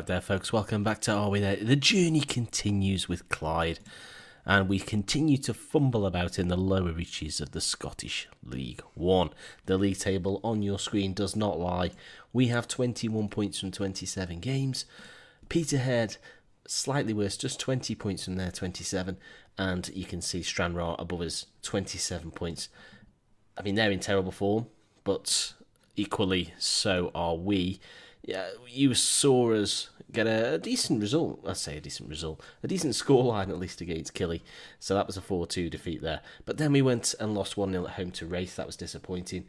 Right there, folks. Welcome back to Are We There? The journey continues with Clyde, and we continue to fumble about in the lower reaches of the Scottish League One. The league table on your screen does not lie. We have 21 points from 27 games. Peterhead, slightly worse, just 20 points from their 27, and you can see Stranraer above us, 27 points. I mean, they're in terrible form, but equally so are we. Yeah, you saw us get a decent result. I say a decent result. A decent scoreline, at least, against Killy. So that was a 4-2 defeat there. But then we went and lost 1-0 at home to Wraith. That was disappointing.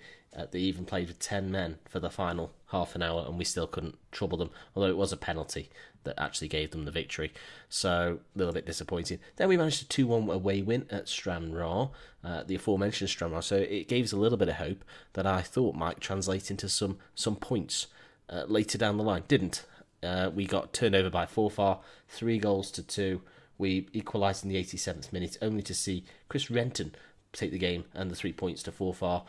They even played with 10 men for the final half an hour, and we still couldn't trouble them. Although it was a penalty that actually gave them the victory. So a little bit disappointing. Then we managed a 2-1 away win at Stranraer, the aforementioned Stranraer. So it gave us a little bit of hope that I thought might translate into some points. Later down the line, didn't. We got turned over by Forfar, 3-2. We equalised in the 87th minute, only to see Chris Renton take the game and the 3 points to Forfar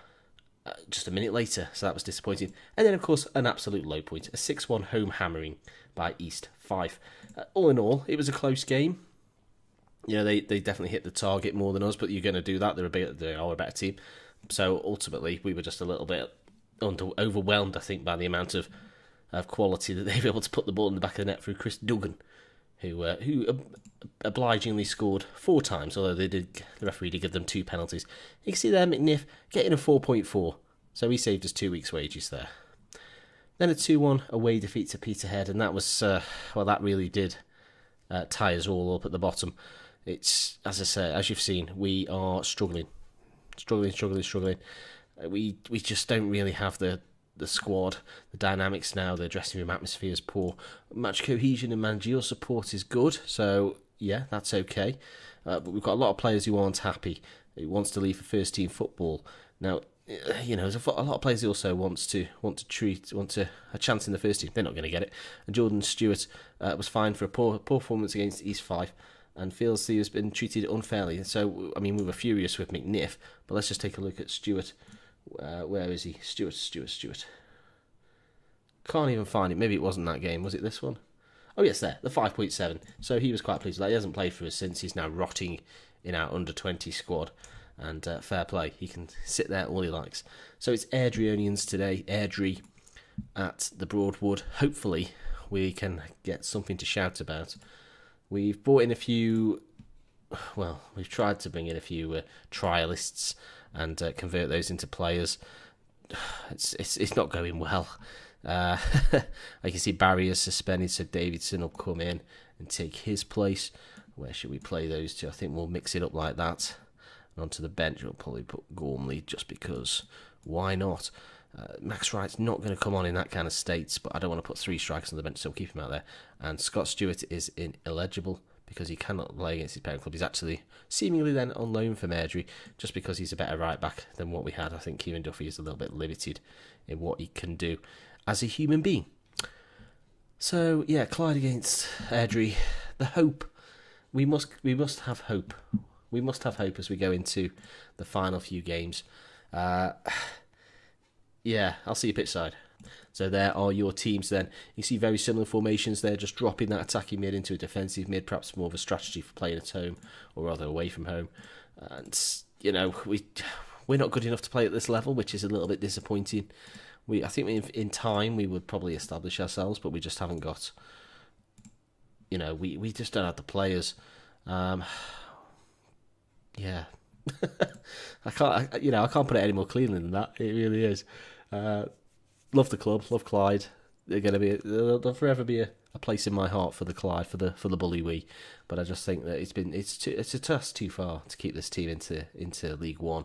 just a minute later, so that was disappointing. And then, of course, an absolute low point, a 6-1 home hammering by East Fife. All in all, it was a close game. You know, they definitely hit the target more than us, but you're going to do that. They are a better team. So ultimately, we were just a little bit overwhelmed, I think, by the amount of quality that they were able to put the ball in the back of the net through Chris Duggan, who obligingly scored 4 times, although the referee did give them 2 penalties. You can see there McNiff getting a 4.4, so he saved us 2 weeks' wages there. Then a 2-1 away defeat to Peterhead, and that was, that really did tie us all up at the bottom. It's, as I say, as you've seen, we are struggling. We just don't really have the squad, the dynamics now, the dressing room atmosphere is poor. Match cohesion and managerial support is good, so yeah, that's okay. But we've got a lot of players who aren't happy, who wants to leave for first team football. Now, you know, there's a lot of players who also want a chance in the first team. They're not going to get it. And Jordan Stewart was fined for a poor performance against East Fife and feels he has been treated unfairly. So, I mean, we were furious with McNiff, but let's just take a look at Stewart. Where is he? Stewart. Can't even find it. Maybe it wasn't that game. Was it this one? Oh, yes, there. The 5.7. So he was quite pleased with that. He hasn't played for us since. He's now rotting in our under-20 squad. And fair play. He can sit there all he likes. So it's Airdrie today. Airdrie at the Broadwood. Hopefully we can get something to shout about. We've brought in a few... Well, we've tried to bring in a few trialists and convert those into players. It's not going well. I can see Barry is suspended, so Davidson will come in and take his place. Where should we play those two? I think we'll mix it up like that. And onto the bench, we'll probably put Gormley just because. Why not? Max Wright's not going to come on in that kind of state, but I don't want to put 3 strikers on the bench, so we'll keep him out there. And Scott Stewart is ineligible because he cannot play against his parent club. He's actually seemingly then on loan from Airdrie, just because he's a better right back than what we had. I think Kieran Duffy is a little bit limited in what he can do as a human being. So yeah, Clyde against Airdrie. The hope. We must have hope. We must have hope as we go into the final few games. Yeah, I'll see you pitch side. So there are your teams then. You see very similar formations there, just dropping that attacking mid into a defensive mid, perhaps more of a strategy for playing at home, or rather away from home. And, you know, we're not good enough to play at this level, which is a little bit disappointing. I think in time we would probably establish ourselves, but we just haven't got, you know, we just don't have the players. Yeah. I can't put it any more cleanly than that. It really is. Love the club, love Clyde. There'll forever be a place in my heart for the Clyde, for the Bully Wee. But I just think that it's a task too far to keep this team into League One.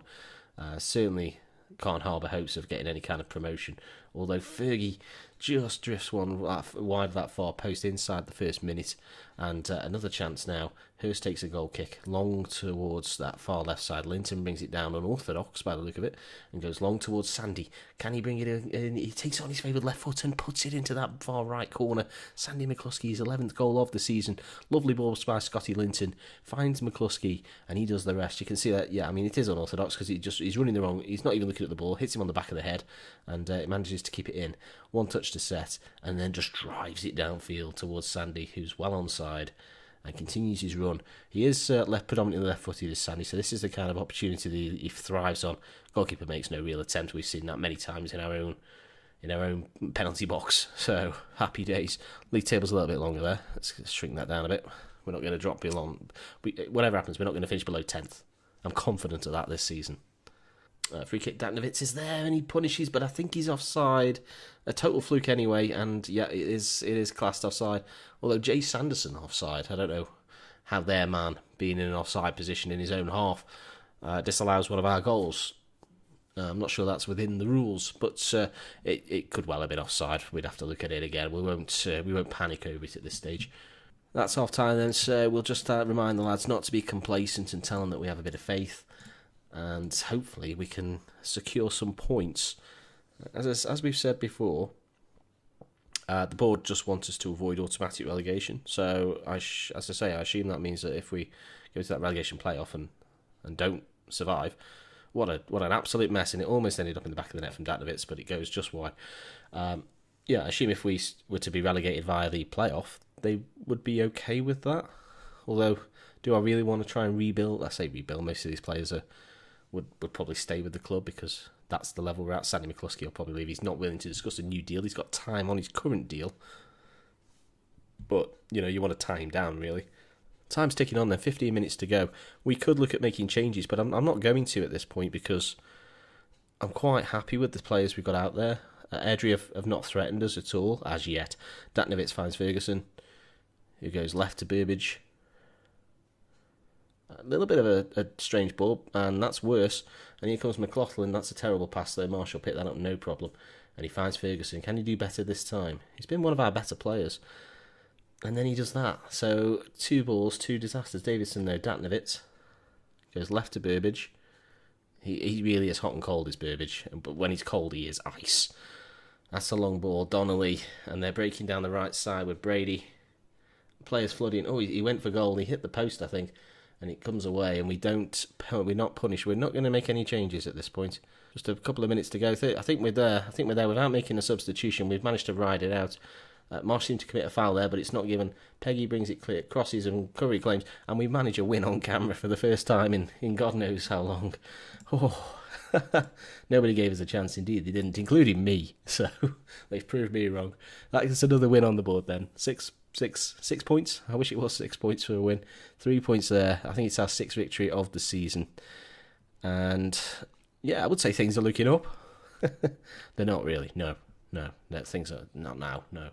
Certainly can't harbour hopes of getting any kind of promotion. Although Fergie just drifts one wide of that far post inside the first minute, and another chance now. Hurst takes a goal kick long towards that far left side. Linton brings it down unorthodox by the look of it and goes long towards Sandy. Can he bring it in? He takes it on his favoured left foot and puts it into that far right corner. Sandy McCluskey's 11th goal of the season. Lovely ball by Scotty Linton. Finds McCluskey and he does the rest. You can see that, yeah, I mean, it is unorthodox because he's running the wrong... He's not even looking at the ball. Hits him on the back of the head and it manages to keep it in. One touch touch to set, and then just drives it downfield towards Sandy, who's well onside, and continues his run. He is predominantly left-footed, is Sandy, so this is the kind of opportunity that he thrives on. Goalkeeper makes no real attempt. We've seen that many times in our own penalty box. So happy days. League table's a little bit longer there. Let's shrink that down a bit. We're not going to drop below. Whatever happens, we're not going to finish below 10th. I'm confident of that this season. Free kick, Datnovitz is there and he punishes, but I think he's offside. A total fluke anyway, and yeah, it is classed offside. Although Jay Sanderson offside, I don't know how their man being in an offside position in his own half disallows one of our goals. I'm not sure that's within the rules, but it could well have been offside. We'd have to look at it again. We won't panic over it at this stage. That's half time then, so we'll just remind the lads not to be complacent and tell them that we have a bit of faith. And hopefully we can secure some points. As we've said before, the board just wants us to avoid automatic relegation. So, I assume that means that if we go to that relegation playoff and don't survive, what an absolute mess, and it almost ended up in the back of the net from Datnovitz, but it goes just wide. I assume if we were to be relegated via the playoff, they would be okay with that. Although, do I really want to try and rebuild? I say rebuild, most of these players would probably stay with the club because that's the level we're at. Sandy McCluskey will probably leave. He's not willing to discuss a new deal. He's got time on his current deal. But, you want to tie him down, really. Time's ticking on then, 15 minutes to go. We could look at making changes, but I'm not going to at this point because I'm quite happy with the players we've got out there. Airdrie have not threatened us at all, as yet. Datnovitz finds Ferguson, who goes left to Burbage. A little bit of a strange ball, and that's worse. And here comes McLaughlin. That's a terrible pass there. Marshall picked that up, no problem. And he finds Ferguson. Can he do better this time? He's been one of our better players. And then he does that. So, 2 balls, 2 disasters. Davidson, though. Datnovitz goes left to Burbage. He really is hot and cold, is Burbage. But when he's cold, he is ice. That's a long ball. Donnelly. And they're breaking down the right side with Brady. Players flooding. Oh, he went for goal. He hit the post, I think. And it comes away, and we're not punished. We're not going to make any changes at this point. Just a couple of minutes to go. I think we're there. Without making a substitution. We've managed to ride it out. Marsh seemed to commit a foul there, but it's not given. Peggy brings it clear, crosses, and Curry claims, and we manage a win on camera for the first time in God knows how long. Oh, nobody gave us a chance. Indeed, they didn't, including me. So they've proved me wrong. That's another win on the board then. Six points. I wish it was 6 points for a win. 3 points there. I think it's our 6th victory of the season. And yeah, I would say things are looking up. They're not really. No, things are not now. No.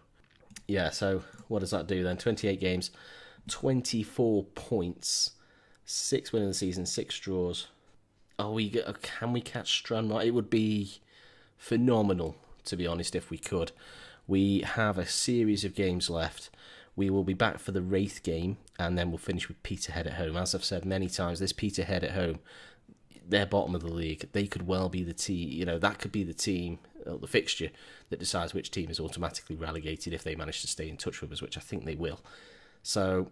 Yeah, so what does that do then? 28 games, 24 points, 6 wins in the season, 6 draws. Can we catch Stranraer? It would be phenomenal, to be honest, if we could. We have a series of games left. We will be back for the Wraith game, and then we'll finish with Peterhead at home. As I've said many times, this Peterhead at home, they're bottom of the league. They could well be the team, that could be the team, or the fixture, that decides which team is automatically relegated if they manage to stay in touch with us, which I think they will. So,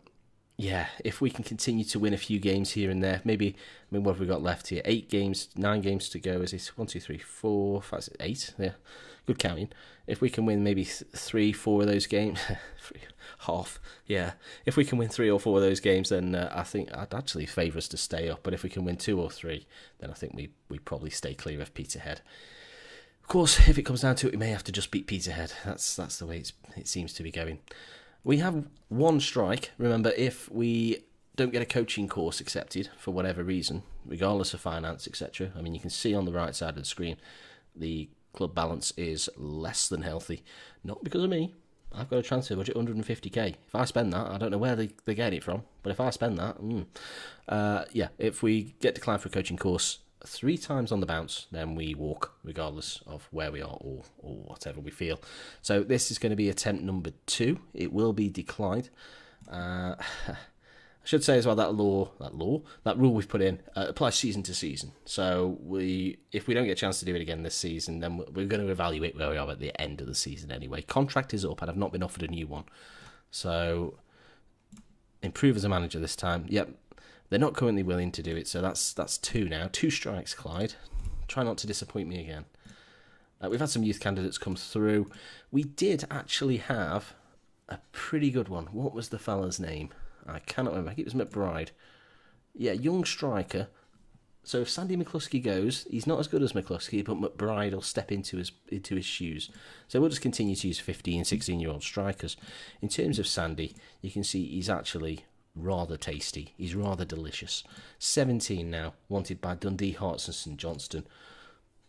yeah, if we can continue to win a few games here and there, what have we got left here? 8 games, 9 games to go. Is it 1, 2, 3, 4, 5, 6, 8? Yeah, good counting. If we can win maybe 3, 4 of those games, half, yeah. If we can win 3 or 4 of those games, then I think I'd actually favour us to stay up. But if we can win 2 or 3, then I think we probably stay clear of Peterhead. Of course, if it comes down to it, we may have to just beat Peterhead. That's the way it seems to be going. We have 1 strike. Remember, if we don't get a coaching course accepted for whatever reason, regardless of finance, etc. I mean, you can see on the right side of the screen, the club balance is less than healthy. Not because of me. I've got a transfer budget, 150k. If I spend that, I don't know where they get it from, but if I spend that, if we get declined for a coaching course 3 times on the bounce, then we walk, regardless of where we are or whatever we feel. So this is going to be attempt number 2. It will be declined. I should say as well that rule we've put in applies season to season. So if we don't get a chance to do it again this season, then we're going to evaluate where we are at the end of the season anyway. Contract is up, and I've not been offered a new one. So improve as a manager this time. Yep. They're not currently willing to do it, so that's 2 now. 2 strikes, Clyde. Try not to disappoint me again. We've had some youth candidates come through. We did actually have a pretty good one. What was the fella's name? I cannot remember. I think it was McBride. Yeah, young striker. So if Sandy McCluskey goes, he's not as good as McCluskey, but McBride will step into his shoes. So we'll just continue to use 15, 16-year-old strikers. In terms of Sandy, you can see he's actually rather tasty. He's rather delicious. 17 now, wanted by Dundee, Hearts and St Johnstone.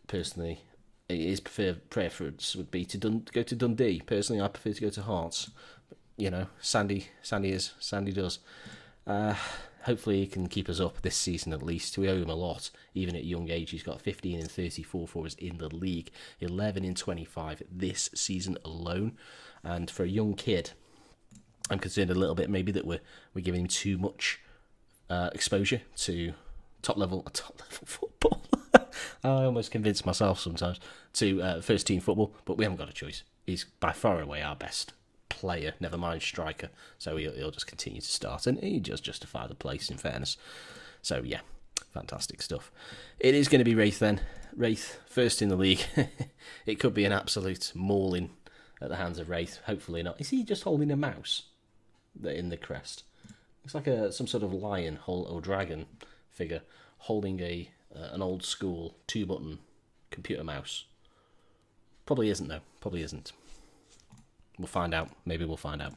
Personally, his preference would be to go to Dundee. Personally, I prefer to go to Hearts. But, you know, Sandy does. Hopefully he can keep us up this season at least. We owe him a lot, even at young age. He's got 15 and 34 for us in the league, 11 in 25 this season alone. And for a young kid, I'm concerned a little bit maybe that we're giving him too much exposure to top level football. I almost convince myself sometimes to first team football, but we haven't got a choice. He's by far away our best player, never mind striker, so he'll just continue to start, and he does justify the place in fairness. So yeah, fantastic stuff. It is going to be Wraith then. Wraith first in the league. It could be an absolute mauling at the hands of Wraith. Hopefully not. Is he just holding a mouse in the crest? Looks like some sort of lion or dragon figure holding an old school 2-button computer mouse. Probably isn't though. Probably isn't. We'll find out. Maybe we'll find out.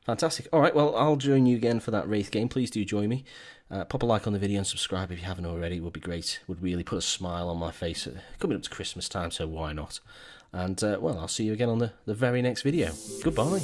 Fantastic. All right, well, I'll join you again for that Wraith game. Please do join me. Pop a like on the video and subscribe if you haven't already. It would be great. Would really put a smile on my face. Coming up to Christmas time, so why not? And, well, I'll see you again on the very next video. Goodbye.